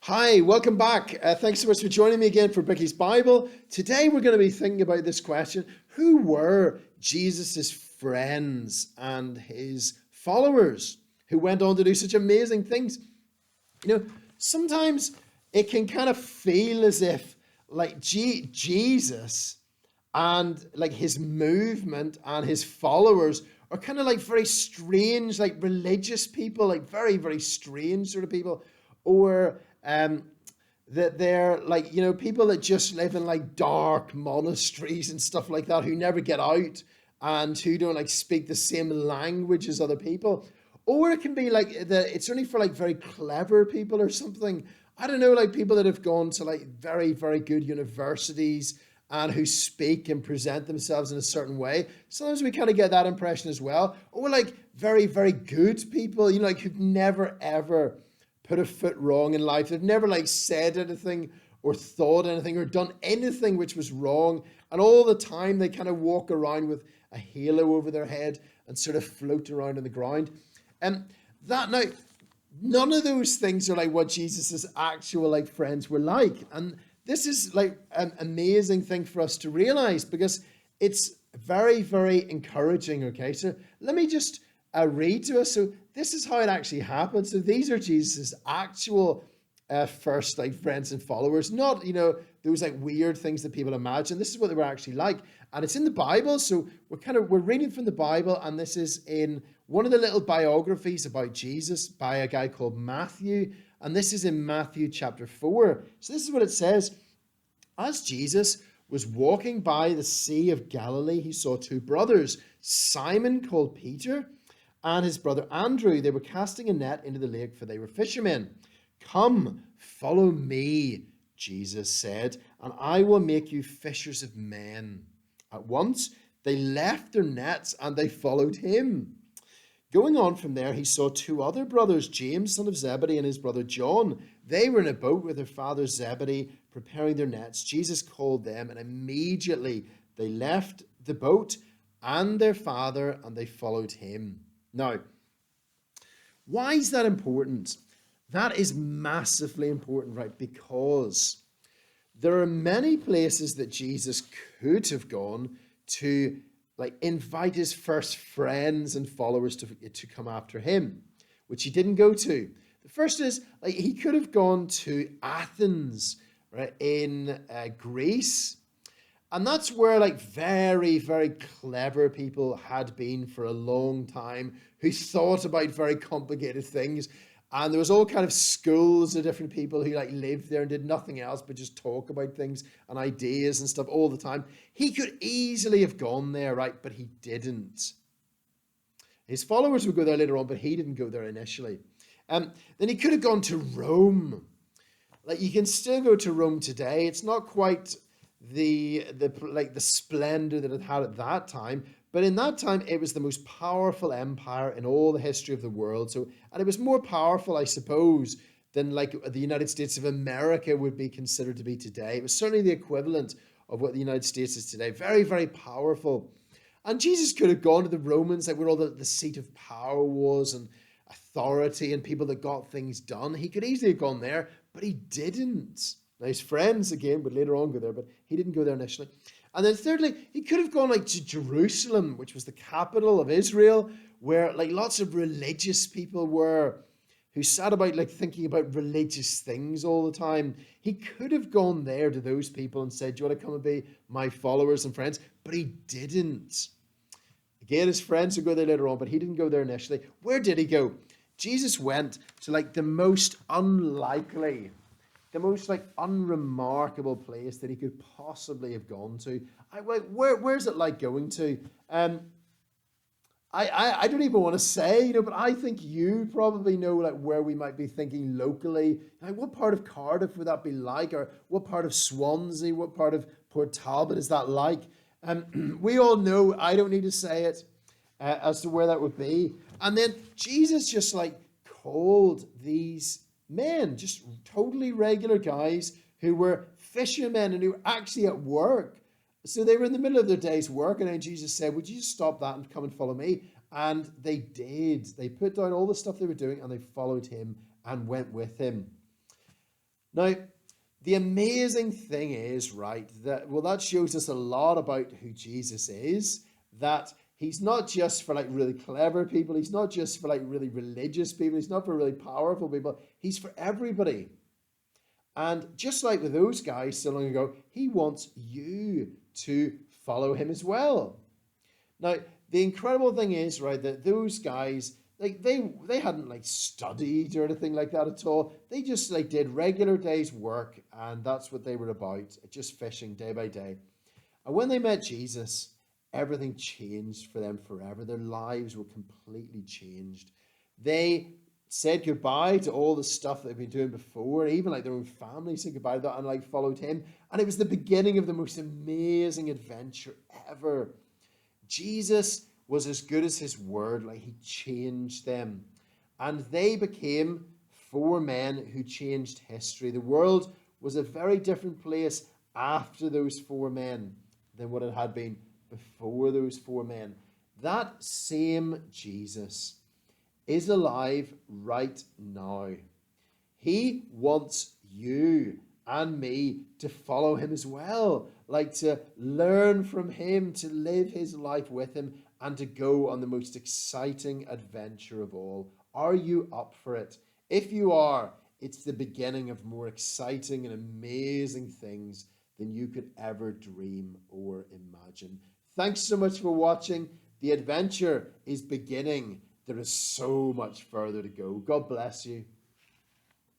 Hi, welcome back. Thanks so much for joining me again for Bricky's Bible. Today we're going to be thinking about this question: who were Jesus's friends and his followers who went on to do such amazing things? You know, sometimes it can kind of feel as if like Jesus and like his movement and his followers are kind of like very strange, like religious people, like very, very strange sort of people, or that they're like, people that just live in like dark monasteries and stuff like that, who never get out and who don't like speak the same language as other people. Or it can be like it's only for like very clever people or something. I don't know, like people that have gone to like very, very good universities and who speak and present themselves in a certain way. Sometimes we kind of get that impression as well. Or like very, very good people, like who've never ever put a foot wrong in life. They've never like said anything or thought anything or done anything which was wrong. And all the time they kind of walk around with a halo over their head and sort of float around on the ground. And that now, none of those things are like what Jesus's actual like friends were like. And this is like an amazing thing for us to realize, because it's very, very encouraging. Okay, so let me just read to us. So this is how it actually happened. So these are Jesus's actual first like friends and followers, not those like weird things that people imagine. This is what they were actually like, and it's in the Bible. So we're reading from the Bible, and this is in one of the little biographies about Jesus by a guy called Matthew, and this is in Matthew chapter 4. So this is what it says: as Jesus was walking by the Sea of Galilee, he saw two brothers, Simon called Peter and his brother Andrew. They were casting a net into the lake, for they were fishermen. "Come, follow me," Jesus said, "and I will make you fishers of men." At once they left their nets and they followed him. Going on from there, he saw two other brothers, James, son of Zebedee, and his brother John. They were in a boat with their father Zebedee, preparing their nets. Jesus called them, and immediately they left the boat and their father, and they followed him. Now, why is that important? That is massively important, right? Because there are many places that Jesus could have gone to like invite his first friends and followers to come after him, which he didn't go to. The first is like he could have gone to Athens, right, in Greece. And that's where like very, very clever people had been for a long time, who thought about very complicated things. And there was all kind of schools of different people who like lived there and did nothing else but just talk about things and ideas and stuff all the time. He could easily have gone there, right? But he didn't. His followers would go there later on, but he didn't go there initially. Then he could have gone to Rome. Like you can still go to Rome today. It's not quite the splendor that it had at that time, but in that time it was the most powerful empire in all the history of the world. So, and it was more powerful, I suppose, than like the United States of America would be considered to be today. It was certainly the equivalent of what the United States is today. Very, very powerful. And Jesus could have gone to the Romans, like where all the seat of power was and authority and people that got things done. He could easily have gone there, but he didn't. Now his friends again would later on go there, but he didn't go there initially. And then thirdly, he could have gone like to Jerusalem, which was the capital of Israel, where like lots of religious people were, who sat about like thinking about religious things all the time. He could have gone there to those people and said, "Do you want to come and be my followers and friends?" But he didn't. Again, his friends would go there later on, but he didn't go there initially. Where did he go? Jesus went to like the most unlikely, the most like unremarkable place that he could possibly have gone to. Where's it like going to? I don't even want to say, but I think you probably know like where we might be thinking locally. Like what part of Cardiff would that be like? Or what part of Swansea, what part of Port Talbot is that like? We all know, I don't need to say it, as to where that would be. And then Jesus just like called these men, just totally regular guys who were fishermen and who were actually at work. So they were in the middle of their day's work, and then Jesus said, "Would you stop that and come and follow me?" And they did. They put down all the stuff they were doing and they followed him and went with him. Now, the amazing thing is, right, that shows us a lot about who Jesus is, that he's not just for like really clever people, he's not just for like really religious people, he's not for really powerful people, he's for everybody. And just like with those guys so long ago, he wants you to follow him as well. Now, the incredible thing is, right, that those guys, like they hadn't like studied or anything like that at all. They just like did regular day's work, and that's what they were about, just fishing day by day. And when they met Jesus, everything changed for them forever. Their lives were completely changed. They said goodbye to all the stuff they've been doing before, even like their own family said goodbye to that and like followed him. And it was the beginning of the most amazing adventure ever. Jesus was as good as his word, like he changed them. And they became four men who changed history. The world was a very different place after those four men than what it had been before those four men. That same Jesus is alive right now. He wants you and me to follow him as well, like to learn from him, to live his life with him, and to go on the most exciting adventure of all. Are you up for it? If you are, it's the beginning of more exciting and amazing things than you could ever dream or imagine. Thanks so much for watching. The adventure is beginning. There is so much further to go. God bless you.